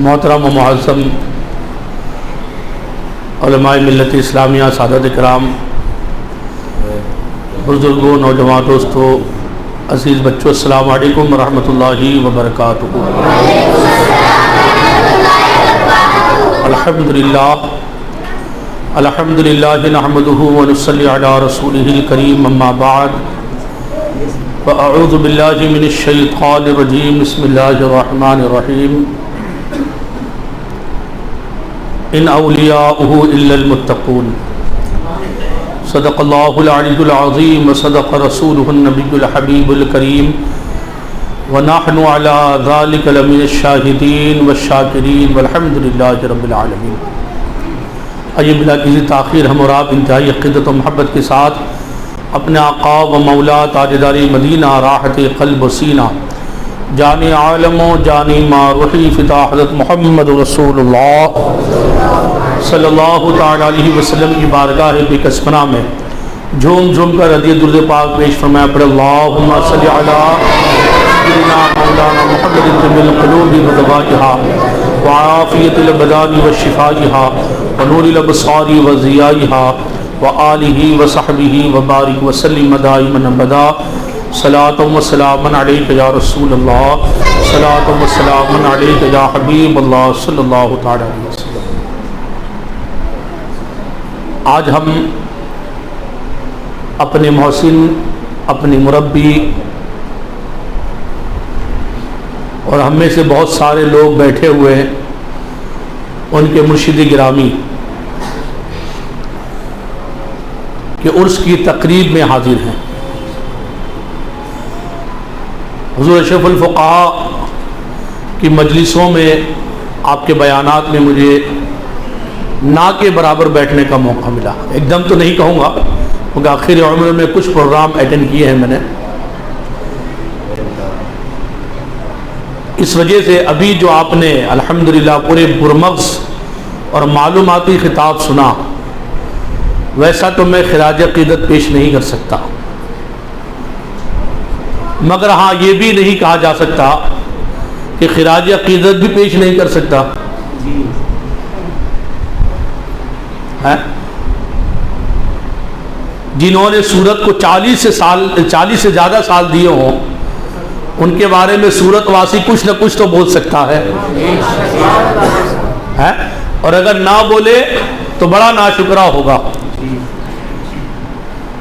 محترم و معظم علماء ملت اسلامیہ، سادات کرام، بزرگوں، نوجوان دوستوں، عزیز بچوں، السلام علیکم ورحمۃ اللہ وبرکاتہ۔ الحمدللہ نحمدہ ونصلی علی رسولہ الکریم، اما بعد فاعوذ باللہ من الشیطان الرجیم، بسم اللہ الرحمن الرحیم۔ ان اولیاؤہ الا المتقون، صدق اللہ العلی العظیم وصدق رسولہ النبی الحبیب الکریم، ونحن علی ذلک لمن الشاہدین والشاکرین والحمدللہ رب العالمین۔ آئیے بلا کسی تاخیر ہم اور آپ انتہائی عقیدت و محبت کے ساتھ اپنے آقا و مولا تاجدار مدینہ، راحت قلب و سینہ، جان عالم و جان ما روحی فدا حضرت محمد رسول اللہ صلی اللہ تعالیٰ علیہ وسلم کی بارگاہ بکسمنا میں جھوم جھوم کر ہدیہ درود پاک پیش فرمایا پڑھ اللہم صلی علی سیدنا مولانا محمد طب القلوب ودوائها وعافیت الابدان وشفائها ونور الابصار وضیائها وآلہ وصحبہ وبارک وسلم دائما ابدا۔ صلاۃ و سلام علیک یا رسول اللہ، صلاۃ و سلام علیک یا حبیب اللہ صلی اللہ تعالی علیہ وسلم۔ آج ہم اپنے محسن، اپنے مربی اور ہم میں سے بہت سارے لوگ بیٹھے ہوئے ہیں، ان کے مرشد گرامی کہ عرس کی تقریب میں حاضر ہیں۔ حضور اشرف الفقہاء کی مجلسوں میں آپ کے بیانات میں مجھے نا کے برابر بیٹھنے کا موقع ملا۔ ایک دم تو نہیں کہوں گا کیونکہ آخر عمر میں کچھ پروگرام اٹینڈ کیے ہیں میں نے، اس وجہ سے ابھی جو آپ نے الحمدللہ پورے پرمغز اور معلوماتی خطاب سنا، ویسا تو میں خراج عقیدت پیش نہیں کر سکتا، مگر ہاں یہ بھی نہیں کہا جا سکتا کہ خراج عقیدت بھی پیش نہیں کر سکتا ہے۔ جنہوں نے سورت کو 40 سے زیادہ سال دیے ہوں، ان کے بارے میں سورت واسی کچھ نہ کچھ تو بول سکتا ہے، اور اگر نہ بولے تو بڑا ناشکرا ہوگا۔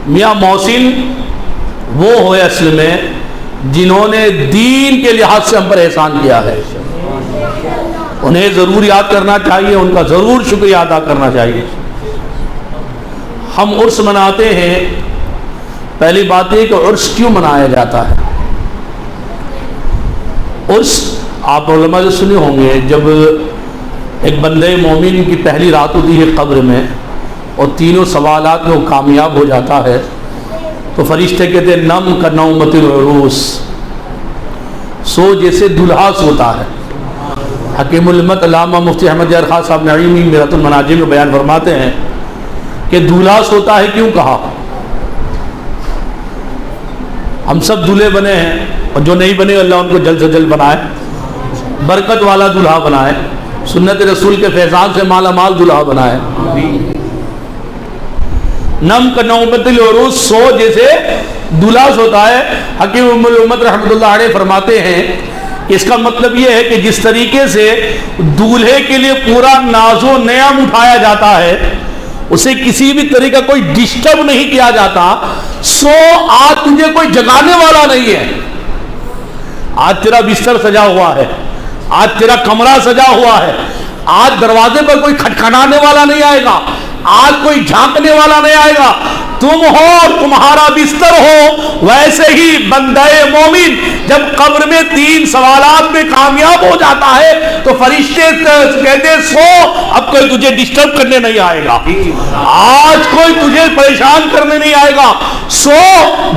میاں محسن وہ ہوئے اصل میں جنہوں نے دین کے لحاظ سے ہم پر احسان کیا ہے، انہیں ضرور یاد کرنا چاہیے، ان کا ضرور شکریہ ادا کرنا چاہیے۔ ہم عرس مناتے ہیں، پہلی بات یہ کہ عرس کیوں منایا جاتا ہے؟ عرس آپ علماء سے سنے ہوں گے، جب ایک بندے مومن کی پہلی رات ہوتی ہے قبر میں اور تینوں سوالات میں وہ کامیاب ہو جاتا ہے، تو فرشتے کہتے ہیں نم کا نومت العروس، سو جیسے دلہا سوتا ہے۔ حکیم الامت علامہ مفتی احمد یار خان صاحب نعیمی میرات المناجم میں بیان فرماتے ہیں کہ دلہا سوتا ہے، کیوں کہا؟ ہم سب دلہے بنے ہیں، اور جو نہیں بنے اللہ ان کو جلد سے جلد بنائے، برکت والا دلہا بنائے، سنت رسول کے فیضان سے مالا مال دلہا بنائے۔ نم کا نومت العروس، سو جیسے دلہا سوتا ہے۔ حکیم الامت رحمۃ اللہ علیہ فرماتے ہیں کہ اس کا مطلب یہ ہے کہ جس طریقے سے دولہے کے لیے پورا ناز و نعم اٹھایا جاتا ہے، اسے کسی بھی طریقے کا کوئی ڈسٹرب نہیں کیا جاتا، سو آج تجھے کوئی جگانے والا نہیں ہے، آج تیرا بستر سجا ہوا ہے، آج تیرا کمرہ سجا ہوا ہے، آج دروازے پر کوئی کھٹکھٹانے والا نہیں آئے گا، آج کوئی جھانکنے والا نہیں آئے گا، تم ہو اور تمہارا بستر ہو۔ ویسے ہی بندہ مومن جب قبر میں 3 سوالات میں کامیاب ہو جاتا ہے تو فرشتے کہتے ہیں سو، اب کوئی تجھے ڈسٹرب کرنے نہیں آئے گا، آج کوئی تجھے پریشان کرنے نہیں آئے گا، سو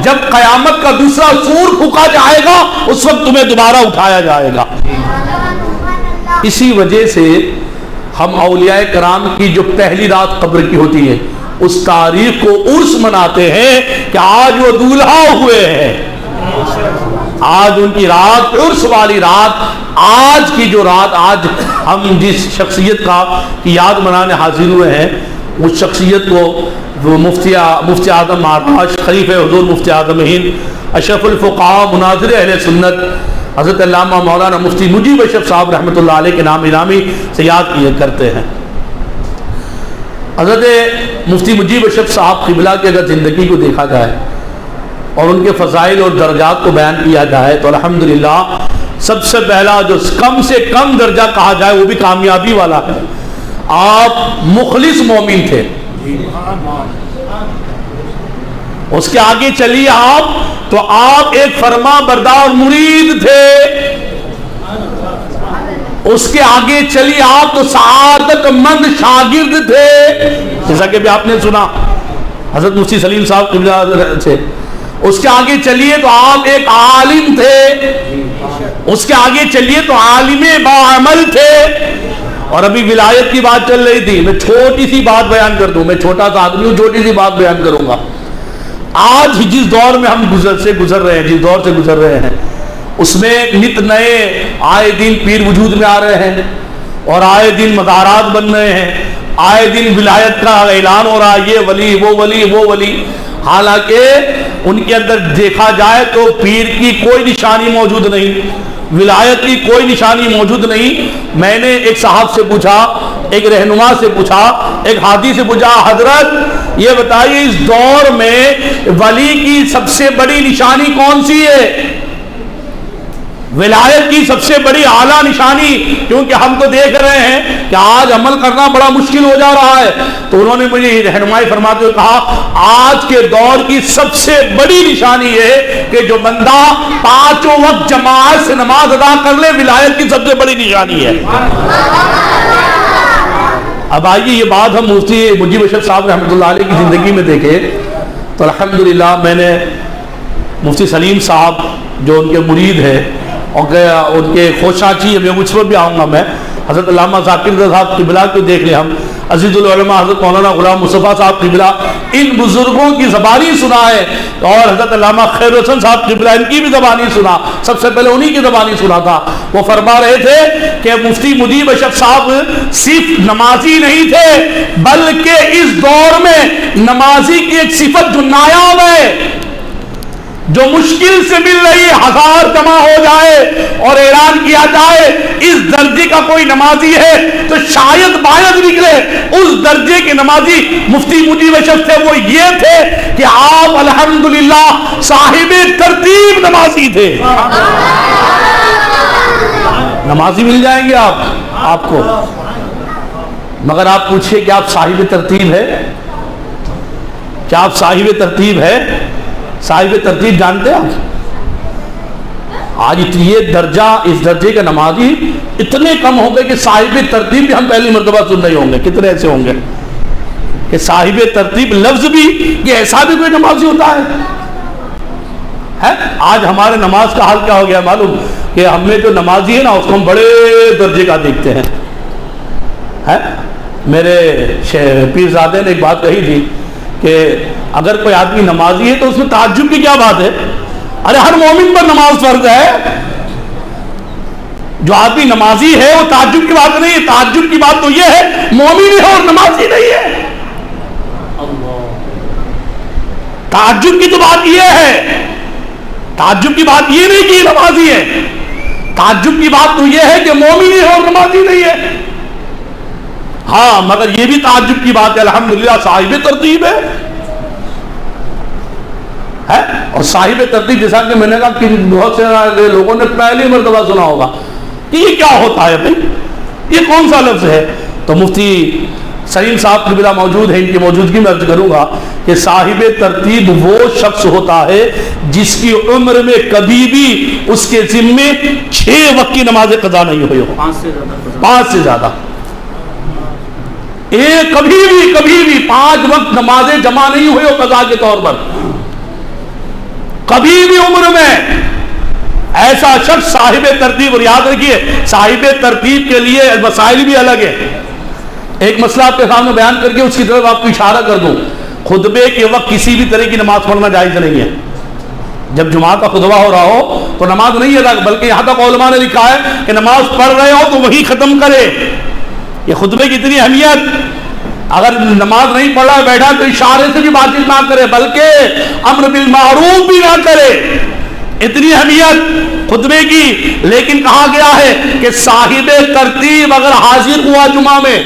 جب قیامت کا دوسرا سور پھونکا جائے گا اس وقت تمہیں دوبارہ اٹھایا جائے گا۔ اسی وجہ سے ہم اولیاء کرام کی جو پہلی رات قبر کی ہوتی ہے اس تاریخ کو عرس مناتے ہیں کہ آج وہ دولہا ہوئے ہیں، آج ان کی رات عرس والی رات آج کی جو رات، آج ہم جس شخصیت کا یاد منانے حاضر ہوئے ہیں، اس شخصیت کو وہ مفتی اعظم مہاراشٹر، خلیفہ حضور مفتی اعظم ہند، اشرف الفقہاء، مناظر اہل سنت حضرت علامہ مولانا مفتی مجیب اشرف صاحب رحمۃ اللہ علیہ کے نام انعامی سے یاد کیے کرتے ہیں۔ حضرت مفتی مجیب اشرف صاحب قبلہ کی اگر زندگی کو دیکھا جائے اور ان کے فضائل اور درجات کو بیان کیا جائے تو الحمدللہ سب سے پہلا جو کم سے کم درجہ کہا جائے وہ بھی کامیابی والا ہے، آپ مخلص مومن تھے۔ اس کے آگے چلیے آپ تو آپ ایک فرما بردار مرید تھے۔ اس کے آگے چلیے آپ تو سعادت مند شاگرد تھے، جیسا کہ بھی آپ نے سنا حضرت مفتی سلیم صاحب قبلہ سے۔ اس کے آگے چلیے تو آپ ایک عالم تھے، اس کے آگے چلیے تو عالم باعمل تھے۔ اور ابھی ولایت کی بات چل رہی تھی، میں چھوٹی سی بات بیان کر دوں، میں چھوٹا سا آدمی ہوں، چھوٹی سی بات بیان کروں گا۔ آج جس دور میں ہم گزر رہے ہیں، جس دور سے گزر رہے ہیں، اس میں نت نئے آئے دن پیر وجود میں آ رہے ہیں اور آئے دن مزارات بن رہے ہیں، آئے دن ولایت کا اعلان ہو رہا ہے، یہ ولی وہ ولی وہ ولی، حالانکہ ان کے اندر دیکھا جائے تو پیر کی کوئی نشانی موجود نہیں، ولایت کی کوئی نشانی موجود نہیں۔ میں نے ایک صاحب سے پوچھا، ایک رہنما سے پوچھا، ایک حادی سے پوچھا، حضرت یہ بتائیے اس دور میں ولی کی سب سے بڑی نشانی کون سی ہے؟ ولایت کی سب سے بڑی اعلیٰ نشانی، کیونکہ ہم تو دیکھ رہے ہیں کہ آج عمل کرنا بڑا مشکل ہو جا رہا ہے۔ تو انہوں نے مجھے رہنمائی فرماتے ہوئے کہا، آج کے دور کی سب سے بڑی نشانی یہ کہ جو بندہ پانچوں وقت جماعت سے نماز ادا کر لے، ولایت کی سب سے بڑی نشانی ہے۔ اب آئیے یہ بات ہم مفتی مجیب اشرف صاحب رحمۃ اللہ علیہ کی زندگی میں دیکھے تو الحمدللہ میں نے مفتی سلیم صاحب جو ان کے مرید ہیں اور ان کے خوشاچی، میں اس پر بھی آؤں گا، میں حضرت علامہ ذاکر رضا صاحب قبلہ کو دیکھ لیں، ہم عزیز العلماء حضرت مولانا غلام مصطفیٰ صاحب قبلہ، ان بزرگوں کی زبانی سنا ہے، اور حضرت علامہ خیر حسن صاحب قبلہ ان کی بھی زبانی سنا، سب سے پہلے انہی کی زبانی سنا تھا۔ وہ فرما رہے تھے کہ مفتی مجیب اشرف صاحب صرف نمازی نہیں تھے، بلکہ اس دور میں نمازی کی ایک صفت جو نایاب ہے، جو مشکل سے مل رہی ہزار جمع ہو جائے اور اعلان کیا جائے اس درجے کا کوئی نمازی ہے تو شاید باید نکلے اس درجے کے نمازی مفتی مجیب اشرف تھے۔ وہ یہ تھے کہ آپ الحمدللہ صاحب ترتیب نمازی تھے۔ نمازی مل جائیں گے آپ کو، مگر آپ پوچھئے کہ آپ صاحب ترتیب ہے؟ کیا آپ صاحب ترتیب ہے؟ صاحب ترتیب جانتے ہیں آپ؟ آج یہ درجہ، اس درجے کے نمازی اتنے کم ہو گئے کہ صاحب ترتیب بھی ہم پہلی مرتبہ سن رہے ہوں گے۔ کتنے ایسے ہوں گے کہ صاحب ترتیب لفظ بھی، کہ ایسا بھی کوئی نمازی ہوتا ہے؟ آج ہمارے نماز کا حال کیا ہو گیا معلوم؟ کہ ہم میں جو نمازی ہے نا اس کو ہم بڑے درجے کا دیکھتے ہیں۔ میرے پیرزادے نے ایک بات کہی تھی کہ اگر کوئی آدمی نمازی ہے تو اس میں تعجب کی کیا بات ہے؟ ارے ہر مومن پر نماز فرض ہے۔ جو آدمی نمازی ہے وہ تعجب کی بات نہیں ہے، تعجب کی بات تو یہ ہے مومن ہے اور نمازی نہیں ہے۔ تعجب کی تو بات یہ ہے، تعجب کی بات یہ نہیں کہ نمازی ہے، تعجب کی بات تو یہ ہے کہ مومن ہے اور نمازی نہیں ہے۔ ہاں مگر یہ بھی تعجب کی بات ہے الحمدللہ صاحب ترتیب ہے۔ اور صاحب ترتیب جیسا کہ میں نے کہا کہ بہت سے لوگوں نے پہلی مرتبہ سنا ہوگا کہ یہ کیا ہوتا ہے بھائی، یہ کون سا لفظ ہے؟ تو مفتی سلیم صاحب قبلہ موجود ہے، ان کی موجودگی میں عرض کروں گا کہ صاحب ترتیب وہ شخص ہوتا ہے جس کی عمر میں کبھی بھی اس کے ذمے 6 وقت کی نماز قضا نہیں ہوئی ہو، 5 سے زیادہ، کبھی بھی 5 وقت نمازیں جمع نہیں ہوئی ہو قضا کے طور پر، کبھی بھی عمر میں ایسا شخص صاحب ترتیب۔ اور یاد رکھیے صاحب ترتیب کے لیے مسائل بھی الگ ہے۔ ایک مسئلہ آپ کے سامنے بیان کر کے اس کی طرف آپ کو اشارہ کر دوں، خطبے کے وقت کسی بھی طرح کی نماز پڑھنا جائز نہیں ہے، جب جمعہ کا خطبہ ہو رہا ہو تو نماز نہیں ادا، بلکہ یہاں تک علماء نے لکھا ہے کہ نماز پڑھ رہے ہو تو وہی ختم کرے. یہ خطبے کی اتنی اہمیت. اگر نماز نہیں پڑھ رہا ہے بیٹھا تو اشارے سے بھی بات چیت نہ کرے، بلکہ امر بالمعروف بھی نہ کرے. اتنی اہمیت خطبے کی. لیکن کہا گیا ہے کہ صاحب ترتیب اگر حاضر ہوا جمعہ میں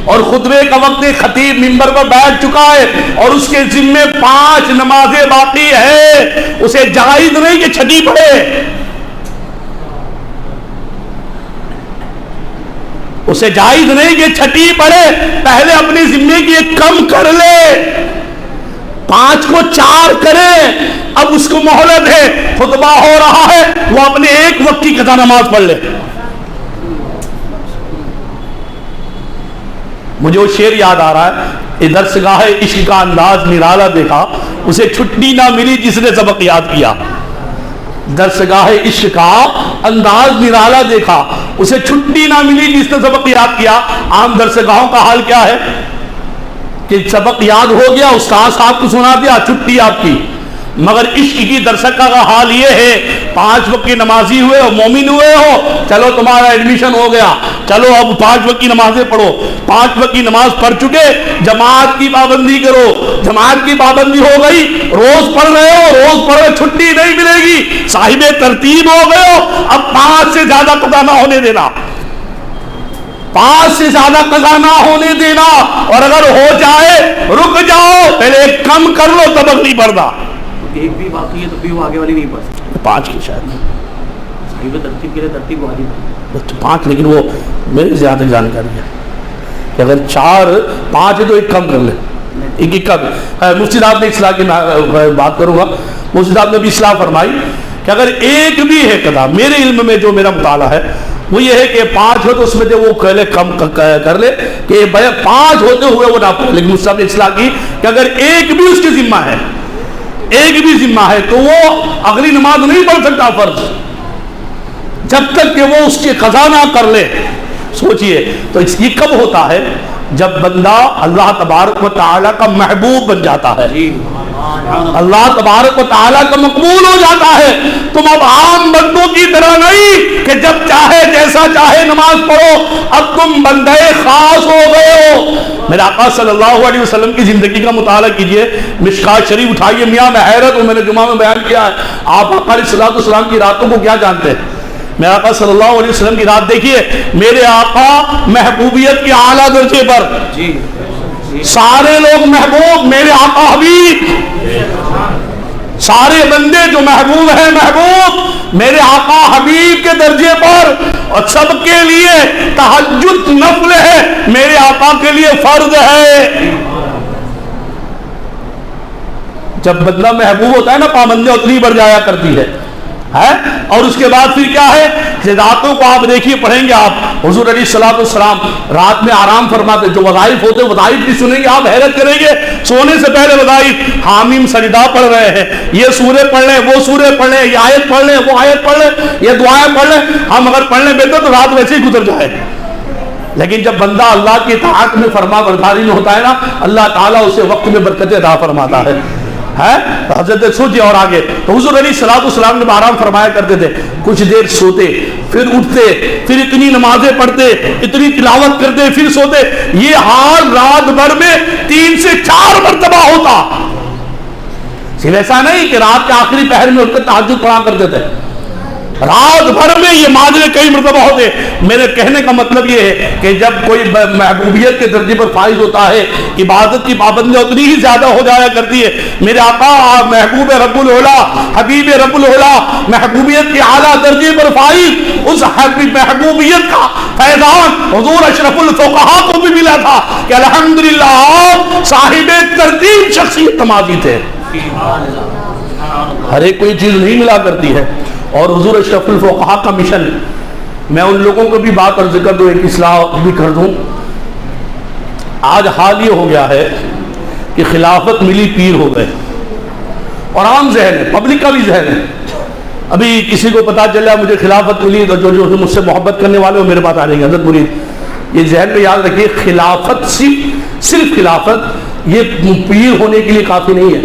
اور خطبے کا وقت خطیب منبر پر بیٹھ چکا ہے اور اس کے ذمے 5 نمازیں باقی ہے، اسے جائز نہیں کہ چھٹی پڑے. اسے جائز نہیں کہ چھٹی پڑے، پہلے اپنے ذمے کی ایک کم کر لے، 5 کو 4 کرے. اب اس کو مہلت ہے، خطبہ ہو رہا ہے، وہ اپنے ایک وقت کی قضا نماز پڑھ لے. مجھے وہ شعر یاد آ رہا ہے، درسگاہ عشق کا انداز نرالا دیکھا، اسے چھٹی نہ ملی جس نے سبق یاد کیا. درسگاہ عشق کا انداز نرالا دیکھا، اسے چھٹی نہ ملی جس نے سبق یاد کیا. عام درسگاہوں کا حال کیا ہے کہ سبق یاد ہو گیا، استاد صاحب کو سنا دیا، چھٹی آپ کی. مگر عشق کی درسگاہ کا حال یہ ہے، 5 وقت کی نمازی ہوئے ہو، مومن ہوئے ہو، چلو تمہارا ایڈمیشن ہو گیا، چلو اب 5 وقت کی نمازیں پڑھو. 5 وقت کی نماز پڑھ چکے، جماعت کی پابندی کرو. جماعت کی پابندی ہو گئی، روز پڑھ رہے ہو، روز پڑھ رہے، چھٹی نہیں ملے گی. صاحب ترتیب ہو گئے ہو، اب 5 سے زیادہ قضا نہ ہونے دینا، 5 سے زیادہ قضا نہ ہونے دینا. اور اگر ہو جائے رک جاؤ، پہلے ایک کم کر لو، سبق نہیں پڑھنا. ایک بھی باقی ہے تو بھی وہ آگے والی نہیں پڑھ سکتے. 5 کی شاید صاحب ترتیب کے لیے ترتیب واجب ہے 5، لیکن وہ میری زیادہ جانکاری ہے کہ اگر 4 5 ہے تو ایک کم کر لے، ایک کم. مفتی صاحب نے اصلاح کی بات کروں گا، مفتی صاحب نے بھی اصلاح فرمائی کہ اگر ایک بھی ہے قضا، میرے علم میں جو میرا مطالعہ ہے وہ یہ ہے کہ 5 ہو تو اس میں جو وہ کہلے کم کر لے کہ 5 ہوتے ہوئے وہ نہ پڑھے. لیکن مفتی صاحب نے اصلاح کی کہ اگر ایک بھی اس کی ذمہ ہے، ایک بھی ذمہ ہے تو وہ اگلی نماز نہیں پڑھ سکتا فرض، جب تک کہ وہ اس کی قضا نہ کر لے. سوچئے تو یہ کب ہوتا ہے؟ جب بندہ اللہ تبارک و تعالیٰ کا محبوب بن جاتا ہے، اللہ تبارک و تعالیٰ کا مقبول ہو جاتا ہے. تم اب عام بندوں کی طرح نہیں کہ جب چاہے جیسا چاہے نماز پڑھو، اب تم بندے خاص ہو گئے ہو. میرے آقا صلی اللہ علیہ وسلم کی زندگی کا مطالعہ کیجئے، مشکات شریف اٹھائیے. میاں میں حیرت ہوں، میں نے جمعہ میں بیان کیا ہے، آپ آقا علیہ السلام کی راتوں کو کیا جانتے ہیں؟ میرے آقا صلی اللہ علیہ وسلم کی رات دیکھیے، میرے آقا محبوبیت کے اعلیٰ درجے پر، سارے لوگ محبوب، میرے آقا حبیب، سارے بندے جو محبوب ہیں محبوب، میرے آقا حبیب کے درجے پر. اور سب کے لیے تہجد نفل ہے، میرے آقا کے لیے فرض ہے. جب بندہ محبوب ہوتا ہے نا، پابندیاں اتنی بڑھ جایا کرتی ہے. اور اس کے بعد پھر کیا ہے، راتوں کو آپ دیکھیے، پڑھیں گے آپ، حضور علیہ الصلوۃ والسلام رات میں آرام فرماتے، جو وظائف ہوتے وظائف بھی سنیں گے آپ، حیرت کریں گے. سونے سے پہلے وظائف، حامیم سجدہ پڑھ رہے ہیں، یہ سورے پڑھ لیں، وہ سورے پڑھ لیں، یہ آیت پڑھ لیں، وہ آیت پڑھ لیں، یہ دعائیں پڑھ لیں. ہم اگر پڑھ لیں بہتر تو رات ویسے ہی گزر جائے. لیکن جب بندہ اللہ کی اطاعت میں فرما برداری میں ہوتا ہے نا، اللہ تعالیٰ اسے وقت میں برکت عطا فرماتا ہے. حضرت سوچے اور آگے تو حضور علیہ الصلوۃ والسلام نے آرام فرمایا کرتے تھے، کچھ دیر سوتے، پھر اٹھتے، پھر اتنی نمازیں پڑھتے، اتنی تلاوت کرتے، پھر سوتے. یہ حال رات بھر میں 3 سے 4 مرتبہ ہوتا. صرف ایسا نہیں کہ رات کے آخری پہر میں اٹھ کر تہجد پڑھا کرتے تھے، رات بھر میں یہ ماجرے کئی مرتبہ ہوتے. میرے کہنے کا مطلب یہ ہے کہ جب کوئی محبوبیت کے درجے پر فائز ہوتا ہے، عبادت کی پابندیاں اتنی ہی زیادہ ہو جایا کرتی ہے. میرے آقا محبوب رب العلا، حبیب رب العلا، محبوبیت کے اعلیٰ درجے پر فائز، اس محبوبیت کا فیضان حضور اشرف الفقہاء کو بھی ملا تھا کہ الحمدللہ صاحب ترتیب شخصیت تمازی تھے. ہر ایک کوئی چیز نہیں ملا کرتی ہے. اور حضور اشرف الفقہاء کا مشن، میں ان لوگوں کو بھی بات اور ذکر دوں، ایک اصلاح بھی کر دوں. آج حال یہ ہو گیا ہے کہ خلافت ملی پیر ہو گئے، اور عام ذہن ہے، پبلک کا بھی ذہن ہے. ابھی کسی کو پتا چلا مجھے خلافت ملی تو جو مجھ سے محبت کرنے والے وہ میرے پاس آ جائیں گے، حضرت مرید. یہ ذہن میں یاد رکھیے، خلافت صرف خلافت یہ پیر ہونے کے لیے کافی نہیں ہے.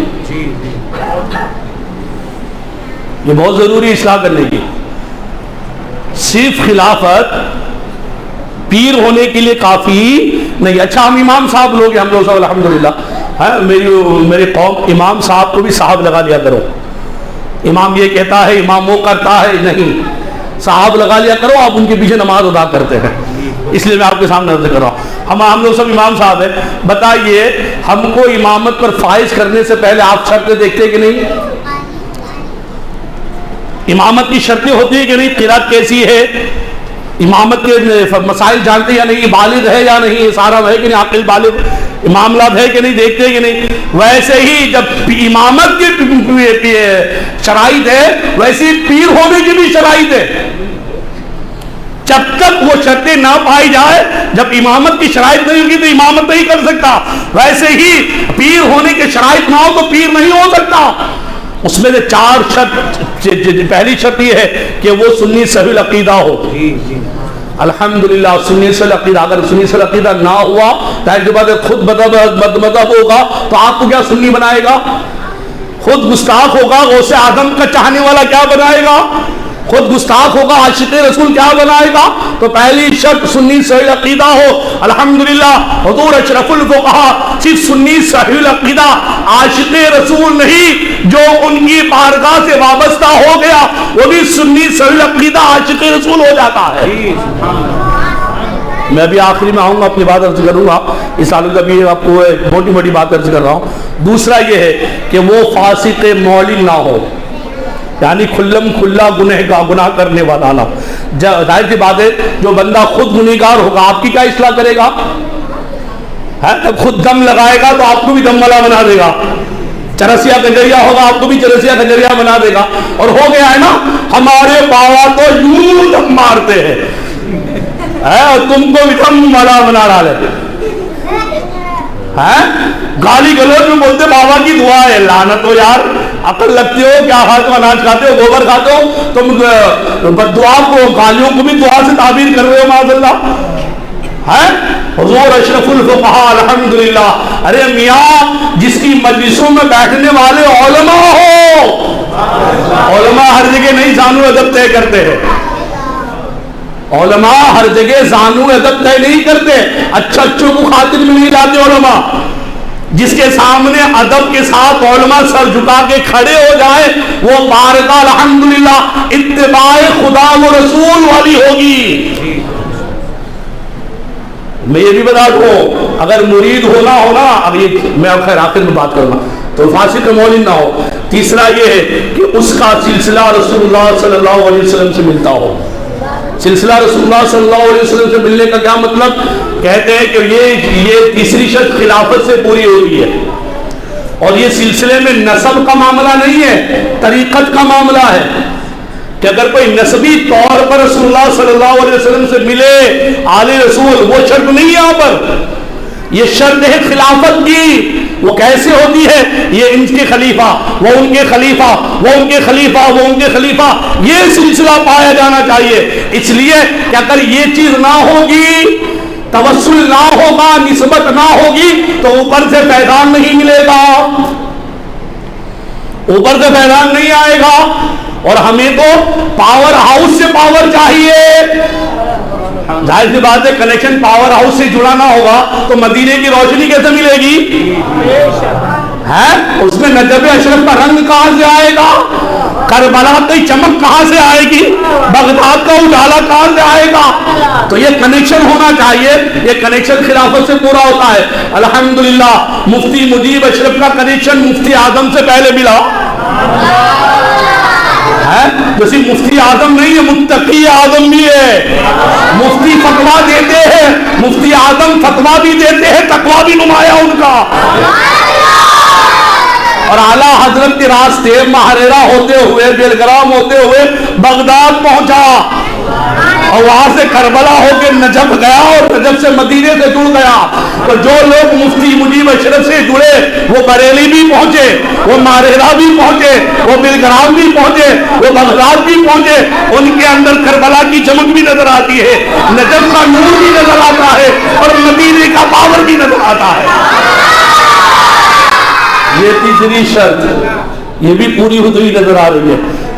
یہ بہت ضروری ہے اصلاح کرنے کی. صرف خلافت پیر ہونے کے لیے کافی نہیں. اچھا ہم امام صاحب لوگ ہیں, ہم لوگ سب الحمدللہ, میری قوم امام صاحب کو بھی صاحب لگا لیا کرو. امام یہ کہتا ہے, امام وہ کرتا ہے, نہیں, صاحب لگا لیا کرو. آپ ان کے پیچھے نماز ادا کرتے ہیں, اس لیے میں آپ کے سامنے عرض کر رہا ہوں. ہم لوگ سب امام صاحب ہیں. بتائیے ہم کو امامت پر فائز کرنے سے پہلے آپ شرطیں دیکھتے کہ نہیں؟ امامت کی شرطیں ہوتی ہیں کہ نہیں؟ قرات کیسی ہے, امامت کے مسائل جانتے یا نہیں, بالغ ہے یا نہیں, سارا ہے کہ نہیں, عاقل بالغ, معاملات ہے کہ نہیں, دیکھتے کہ نہیں. ویسے ہی جب امامت کی شرائط ہے, ویسے ہی پیر ہونے کی بھی شرائط ہے. جب تک وہ شرطیں نہ پائی جائے, جب امامت کی شرائط نہیں ہوگی تو امامت نہیں کر سکتا. ویسے ہی پیر ہونے کے شرائط نہ ہو تو پیر نہیں ہو سکتا. اس میں سے 4 شرط. پہلی شرط یہ ہے کہ وہ سنی صحیح العقیدہ ہو. الحمدللہ سنی صحیح العقیدہ. اگر سنی صحیح العقیدہ نہ ہوا تو بعد خود مذہب ہوگا تو آپ کو کیا سنی بنائے گا؟ خود گستاخ ہوگا. غوث اعظم کا چاہنے والا کیا بنائے گا؟ خود گستاخ ہوگا. عاشق رسول کیا بنائے گا؟ تو پہلی شرط سنی صحیح عقیدہ ہو. الحمدللہ حضور اشرف الفقہا صرف سنی صحیح العقیدہ, عاشق رسول نہیں, جو ان کی بارگاہ سے وابستہ ہو گیا وہ بھی سنی صحیح عقیدہ عاشق رسول ہو جاتا ہے. میں ابھی آخری میں آؤں گا, اپنی بات عرض کروں گا. اس سال کا بھی آپ کو موٹی موٹی بات عرض کر رہا ہوں. دوسرا یہ ہے کہ وہ فاسق معلن نہ ہو, یعنی کھلم کھلا گناہ کرنے والا نہ. ظاہر سی بات ہے جو بندہ خود گنہگار ہوگا آپ کی کیا اصلاح کرے گا؟ جب خود دم لگائے گا تو آپ کو بھی دم والا بنا دے گا. چرسیا کنجریا ہوگا آپ کو بھی چرسیا کنجریا بنا دے گا. اور ہو گیا ہے نا, ہمارے باوا تو یوں دم مارتے ہیں اور تم کو بھی دم والا بنا ڈالے. گالی گلوچ میں بولتے بابا کی دعا ہے. لعنت ہو یار, عقل لگتے ہو کیا کھاتے ہو؟ اناج کھاتے ہو, گوبر کھاتے ہو, تم دعا کو, گالیوں کو بھی دعا سے تعبیر کر رہے ہو معاذ اللہ. حضور اشرف الفقہا الحمدللہ. ارے میاں جس کی مجلسوں میں بیٹھنے والے علماء ہو, علماء ہر جگہ نہیں زانو ادب طے کرتے ہیں. علماء ہر جگہ زانو ادب طے نہیں کرتے, اچھوں کو خاطر میں نہیں جاتے. علماء جس کے سامنے ادب کے ساتھ علماء سر جھکا کے کھڑے ہو جائے وہ بارگاہ الحمدللہ اتباع خدا و رسول والی ہوگی. میں یہ بھی بتا دوں, اگر مرید ہونا اب یہ میں خیر آخر میں بات کروں گا تو فاسق معلن نہ ہو. تیسرا یہ ہے کہ اس کا سلسلہ رسول اللہ صلی اللہ علیہ وسلم سے ملتا ہو. سلسلہ رسول اللہ صلی اللہ علیہ وسلم سے ملنے کا کیا مطلب؟ کہتے ہیں کہ یہ تیسری شرط خلافت سے پوری ہوئی ہے. اور یہ سلسلے میں نسب کا معاملہ نہیں ہے, طریقت کا معاملہ ہے. کہ اگر کوئی نسبی طور پر رسول اللہ صلی اللہ علیہ وسلم سے ملے آل رسول, وہ شرط نہیں ہے یہاں پر. یہ شرط ہے خلافت کی. وہ کیسے ہوتی ہے؟ یہ ان کے خلیفہ, وہ ان کے خلیفہ, وہ ان کے خلیفہ, وہ ان کے خلیفہ, یہ سلسلہ پایا جانا چاہیے. اس لیے کہ اگر یہ چیز نہ ہوگی, توسل نہ ہوگا, نسبت نہ ہوگی تو اوپر سے فیضان نہیں ملے گا, اوپر سے فیضان نہیں آئے گا. اور ہمیں تو پاور ہاؤس سے پاور چاہیے. ظاہر سی بات ہے کنیکشن پاور ہاؤس سے جڑا نہ ہوگا تو مدینے کی روشنی کیسے ملے گی؟ اس میں نجف اشرف کا رنگ کہاں سے آئے گا؟ کربلا کی چمک کہاں سے آئے گی؟ بغداد کا اجالا کہاں سے آئے گا؟ تو یہ کنیکشن ہونا چاہیے. یہ کنیکشن خلافت سے پورا ہوتا ہے. الحمدللہ مفتی مجیب اشرف کا کنیکشن مفتی اعظم سے پہلے ملا. جیسے مفتی اعظم نہیں ہے, متقی اعظم بھی ہے. مفتی فتوا دیتے ہیں, مفتی اعظم فتوا بھی دیتے ہیں, تقویٰ بھی نمایاں ان کا. اور اعلیٰ حضرت کے راستے ماہریرا ہوتے ہوئے, بیلگرام ہوتے ہوئے بغداد پہنچا اور وہاں سے کربلا ہو کے نجف گیا اور نجف سے مدینے سے جڑ گیا. تو جو لوگ مفتی مجیب اشرف سے جڑے وہ بریلی بھی پہنچے, وہ ماہریرا بھی پہنچے, وہ بیلگرام بھی پہنچے, وہ بغداد بھی پہنچے. ان کے اندر کربلا کی چمک بھی نظر آتی ہے, نجف کا نور بھی نظر آتا ہے اور مدینے کا پاور بھی نظر آتا ہے. یہ تیسری شرط یہ بھی پوری ہوئی نظر آ رہی ہے.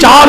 4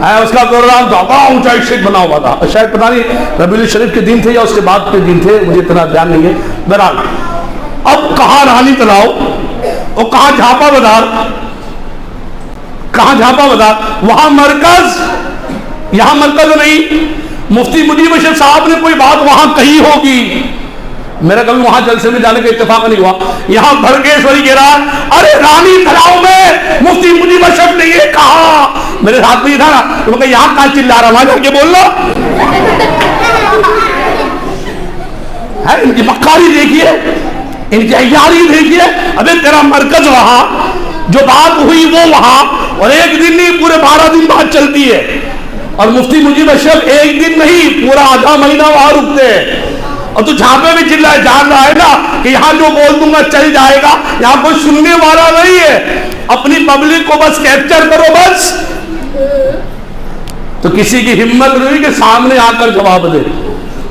اس کا پروگرام تھا، بڑا اونچا اسٹیج بنا ہوا تھا، شاید پتہ نہیں ربیع الشریف کے دن تھے یا اس کے بعد کے دن تھے، مجھے اتنا دھیان نہیں ہے. بہرحال اب کہاں رانی تلاؤ اور کہاں جھاپا بازار، کہاں جھاپا بازار، وہاں مرکز، یہاں مرکز نہیں. مفتی مجیب اشرف صاحب نے کوئی بات وہاں کہی ہوگی، میرا کبھی وہاں جلسے میں جانے کا اتفاق نہیں ہوا. یہاں بھرگیشوری کے رات، ارے رانی تلاؤ میں مفتی مجیب اشرف نے یہ کہا، میرے ساتھ میں تھا نا، تو میں یہاں کہاں چلا رہا، وہاں جا کے بول لو. ان کی مکاری دیکھیے، ان کی عیاری دیکھیے. ابھی تیرا مرکز وہاں، جو بات ہوئی وہ وہاں، اور ایک دن نہیں پورے 12 دن بات چلتی ہے. اور مفتی مجیب اشرف ایک دن نہیں پورا آدھا مہینہ وہاں رکتے ہیں. اور تو جھانپے میں چل رہا ہے، جان رہا ہے نا کہ یہاں جو بول دوں گا چل جائے گا، یہاں کوئی سننے والا نہیں ہے. اپنی پبلک کو بس کیپچر کرو بس. تو کسی کی ہمت نہیں کہ سامنے آ کر جواب دے.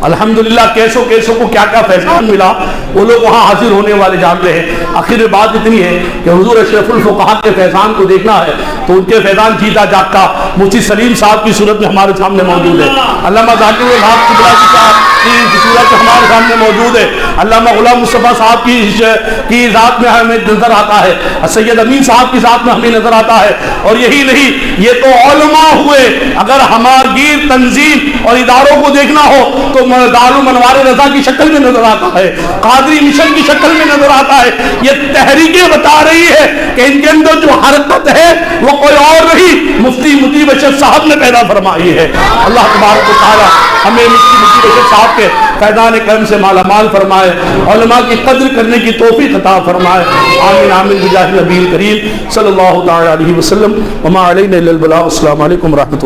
الحمدللہ کیسوں کو کیا کیا فیضان ملا، وہ لوگ وہاں حاضر ہونے والے جانتے ہیں. آخر بات اتنی ہے کہ حضور اشرف الفقہاء کے فیضان کو دیکھنا ہے تو ان کے فیضان جیتا جاگتا مفتی سلیم صاحب کی صورت میں ہمارے سامنے موجود ہے. علامہ ذاکر الحق قبلہ کی صورت میں ہمارے سامنے موجود ہے. علامہ غلام مصطفیٰ صاحب کی ذات میں ہمیں نظر آتا ہے، سید امین صاحب کی ذات میں ہمیں نظر آتا ہے. اور یہی نہیں، یہ تو علماء ہوئے. اگر ہمارگیر تنظیم اور اداروں کو دیکھنا ہو تو دارالعلوم انوار رضا کی شکل میں نظر آتا ہے، قادری مشن کی شکل میں نظر آتا ہے. یہ تحریکیں بتا رہی ہے کہ ان کے اندر جو حرکت ہے وہ کوئی اور نہیں، مفتی مجیب اشرف صاحب نے پیدا فرمائی ہے. اللہ تبارک و تعالی ہمیں مفتی مجیب اشرف صاحب کے فیضان کرم سے مالا مال فرمائے، علماء کی قدر کرنے کی توفیق عطا فرمائے. آمین آمین بجاہ نبی کریم صلی اللہ تعالی علیہ وسلم. وما علینا الا البلاغ. السلام علیکم ورحمۃ اللہ.